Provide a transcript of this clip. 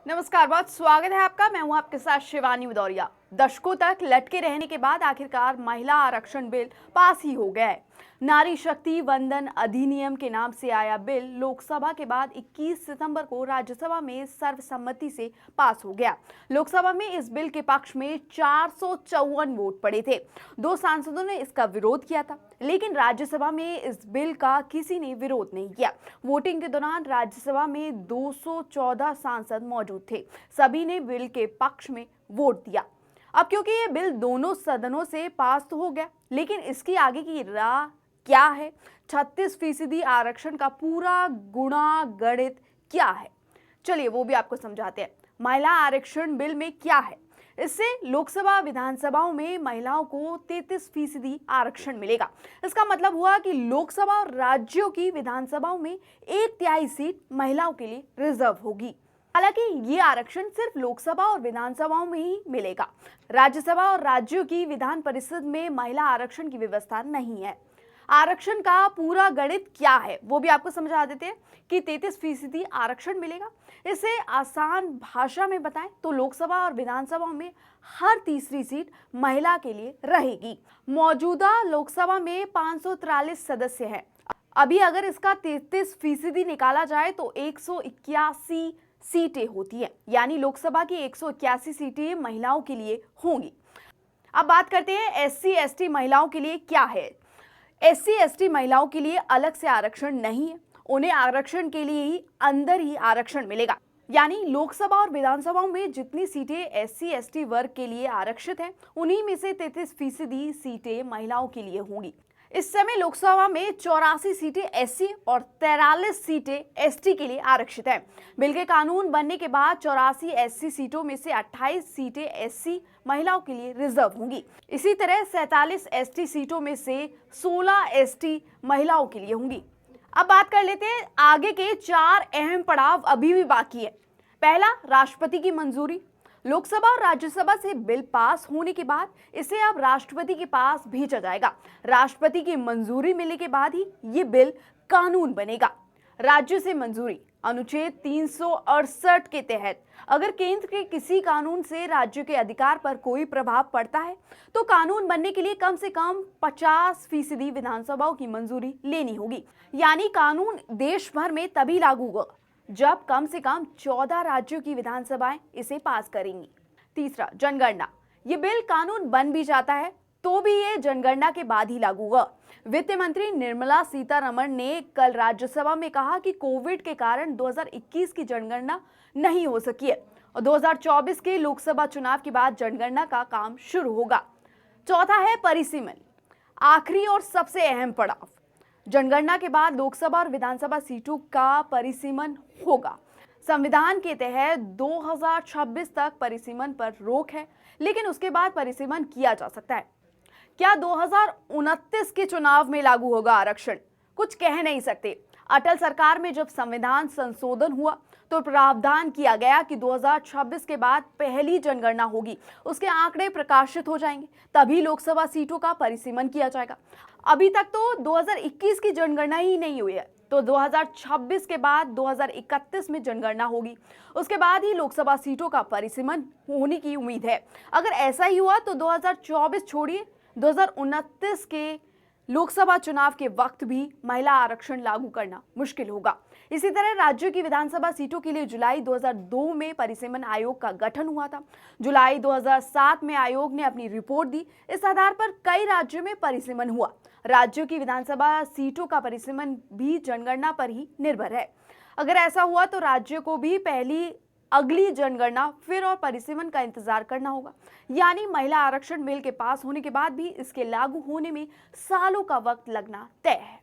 नमस्कार, बहुत स्वागत है आपका। मैं हूं आपके साथ शिवानी भदौरिया। दशकों तक लटके रहने के बाद आखिरकार महिला आरक्षण बिल पास ही हो गया है। नारी शक्ति वंदन अधिनियम के नाम से आया बिल लोकसभा के बाद 21 सितंबर को राज्यसभा में सर्वसम्मति से पास हो गया। लोकसभा में इस बिल के पक्ष में 454 वोट पड़े थे। 2 सांसदों ने इसका विरोध किया था, लेकिन राज्यसभा में इस बिल का किसी ने विरोध नहीं किया। वोटिंग के दौरान राज्यसभा में 214 सांसद मौजूद थे। सभी ने बिल के पक्ष में वोट दिया। अब क्योंकि ये बिल दोनों सदनों से पास तो हो गया, लेकिन इसकी आगे की राह क्या है? 36% आरक्षण का पूरा गुणा गणित क्या है? चलिए वो भी आपको समझाते हैं। महिला आरक्षण बिल में क्या है? इससे लोकसभा विधानसभाओं में महिलाओं को 33% आरक्षण मिलेगा। इसका मतलब हुआ कि लोकसभा और राज्यों की विधानसभाओं में 1/3 सीट महिलाओं के लिए रिजर्व होगी। हालांकि ये आरक्षण सिर्फ लोकसभा और विधानसभाओं में ही मिलेगा। राज्यसभा और राज्यों की विधान परिषद में महिला आरक्षण की व्यवस्था नहीं है। आरक्षण का पूरा गणित क्या है वो भी आपको समझा देते हैं कि 33% आरक्षण मिलेगा। इसे आसान भाषा में बताएं तो लोकसभा और विधानसभाओं में हर तीसरी सीट महिला के लिए रहेगी। मौजूदा लोकसभा में 543 सदस्य हैं। अभी अगर इसका 33% निकाला जाए तो 181 सीटें होती हैं, यानी लोकसभा की 181 सीटें महिलाओं के लिए होंगी। अब बात करते हैं एससी एसटी महिलाओं के लिए क्या है। एससी एसटी महिलाओं के लिए अलग से आरक्षण नहीं है। उन्हें आरक्षण के लिए ही अंदर ही आरक्षण मिलेगा, यानी लोकसभा और विधानसभाओं में जितनी सीटें एससी एसटी वर्ग के लिए आरक्षित हैं, उन्हीं में से 33% सीटें महिलाओं के लिए होंगी। इस समय लोकसभा में 84 सीटें एससी और 43 सीटें एसटी के लिए आरक्षित हैं। बिल के कानून बनने के बाद 84 एससी सीटों में से 28 सीटें एससी महिलाओं के लिए रिजर्व होंगी। इसी तरह 47 एसटी सीटों में से 16 एसटी महिलाओं के लिए होंगी। अब बात कर लेते हैं आगे के 4 अहम पड़ाव अभी भी बाकी है। पहला, राष्ट्रपति की मंजूरी। लोकसभा और राज्यसभा से बिल पास होने के बाद इसे अब राष्ट्रपति के पास भेजा जाएगा। राष्ट्रपति की मंजूरी मिलने के बाद ही ये बिल कानून बनेगा। राज्य से मंजूरी। अनुच्छेद 368 के तहत अगर केंद्र के किसी कानून से राज्य के अधिकार पर कोई प्रभाव पड़ता है तो कानून बनने के लिए कम से कम 50% विधानसभाओं की मंजूरी लेनी होगी। यानी कानून देश भर में तभी लागू होगा जब कम से कम 14 राज्यों की विधानसभाएं इसे पास करेंगी। तीसरा, जनगणना। ये बिल कानून बन भी जाता है तो भी ये जनगणना के बाद ही लागू होगा। वित्त मंत्री निर्मला सीतारमण ने कल राज्यसभा में कहा कि कोविड के कारण 2021 की जनगणना नहीं हो सकी है और 2024 के लोकसभा चुनाव के बाद जनगणना का काम शुरू होगा। चौथा है परिसीमन। आखिरी और सबसे अहम पड़ाव। जनगणना के बाद लोकसभा और विधानसभा सीटों का परिसीमन होगा। संविधान के तहत 2026 तक परिसीमन पर रोक है, लेकिन उसके बाद परिसीमन किया जा सकता है। क्या 2029 के चुनाव में लागू होगा आरक्षण? कुछ कह नहीं सकते। अटल सरकार में जब संविधान संशोधन हुआ तो प्रावधान किया गया कि 2026 के बाद पहली जनगणना होगी, उसके आंकड़े प्रकाशित हो जाएंगे, तभी लोकसभा सीटों का परिसीमन किया जाएगा। अभी तक तो 2021 की जनगणना ही नहीं हुई है, तो 2026 के बाद 2031 में जनगणना होगी, उसके बाद ही लोकसभा सीटों का परिसीमन होने की उम्मीद है। अगर ऐसा ही हुआ तो 2024 छोड़िए, 2029 के लोकसभा चुनाव के वक्त भी महिला आरक्षण लागू करना मुश्किल होगा। इसी तरह राज्यों की विधानसभा सीटों के लिए जुलाई 2002 में परिसीमन आयोग का गठन हुआ था। जुलाई 2007 में आयोग ने अपनी रिपोर्ट दी। इस आधार पर कई राज्यों में परिसीमन हुआ। राज्यों की विधानसभा सीटों का परिसीमन भी जनगणना पर ही निर्भर है। अगर ऐसा हुआ तो राज्यों को भी अगली जनगणना फिर और परिसीमन का इंतजार करना होगा। यानी महिला आरक्षण बिल के पास होने के बाद भी इसके लागू होने में सालों का वक्त लगना तय है।